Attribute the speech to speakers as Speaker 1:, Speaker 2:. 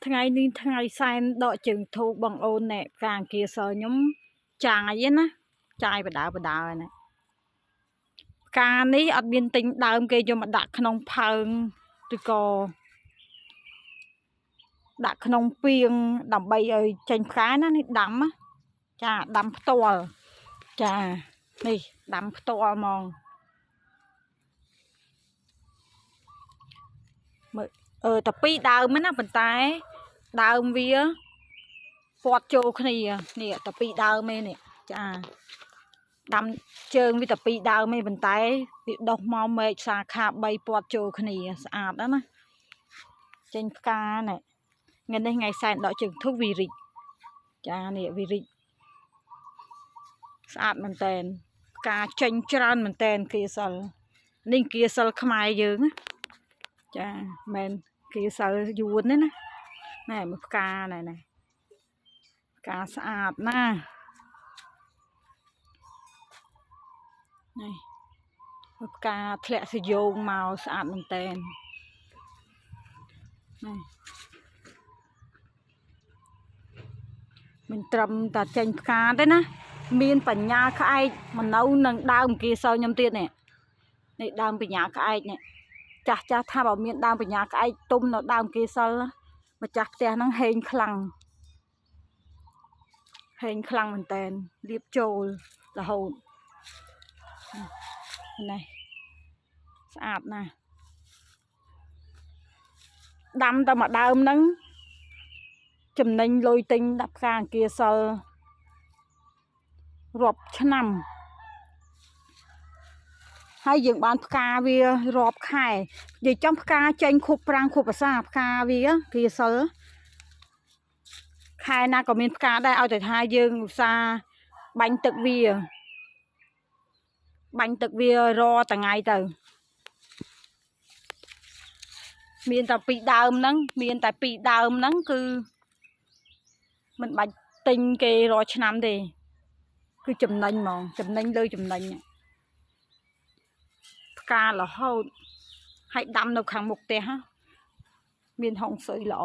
Speaker 1: ថ្ងៃនេះថ្ងៃសែនដកជើងធូបបងអូនណែផ្កាអង្គាសខ្ញុំចាយណាចាយបដាណាផ្កានេះអត់មានទិញដើមគេយកមកដាក់ក្នុងផើងឬក៏ដាក់ក្នុងពាងដើម្បីឲ្យចេញផ្កាណានេះដាំចាដាំផ្ទាល់ចានេះដាំផ្ទាល់ហ្មងមើលតែពីរដើមណាប៉ុន្តែដើមវាពាត់ចូលគ្នានេះតែពីរដើមឯនេះចាដាំជើងវាតែពីរដើមឯប៉ុន្តែវាដុះមកមែកសាខា3ពាត់ចូលគ្នាស្អាតណាចេញផ្កាណែថ្ងៃនេះថ្ងៃសែនដកជើងធូបវិរិចចានេះវិរិចស្អាតមែនតែនផ្កាចេញច្រើនមែនតែនគៀសិលនេះគៀសិលខ្មែរយើងចាមែនគៀសិលយួនទេណាណែមើលផ្កាណែផ្កាស្អាតណានេះផ្កាធ្លាក់សយោងមកស្អាតមែនតែនមិនត្រឹមតែចេញផ្កាទេណាមានបញ្ញាក្អែកមកនៅនឹងដើមគៀសិលខ្ញុំទៀតនេះដើមបញ្ញាក្អែកនេះចាស់ថាបើមានដើមបញ្ញាក្អែកទុំនៅដើមគៀសិលម្ចាស់ផ្ទះហ្នឹងហេងខ្លាំងមែនតែនរៀបចូលរហូតនេះស្អាតណាស់ដាំតែមួយដើមហ្នឹងចំណេញលុយទិញដាក់ផ្កាអង្គាសិលរាប់ឆ្នាំហើយយើងបានផ្កាវារាប់ខែនិយាយចំផ្កាចេញខួបប្រាំងខួបភាសាផ្កាវាគៀសិលខែណាក៏មានផ្កាដែរឲ្យតែថាយើងឧស្សាហ៍បាញ់ទឹកវារាល់ថ្ងៃទៅមានតែពីរដើមហ្នឹងគឺមិនបាច់ទិញគេរាល់ឆ្នាំទេគឺចំណេញហ្មងចំណេញលើចំណេញផ្ការហូតហើយដាំនៅខាងមុខផ្ទះមានហុងស៊ុយល្អ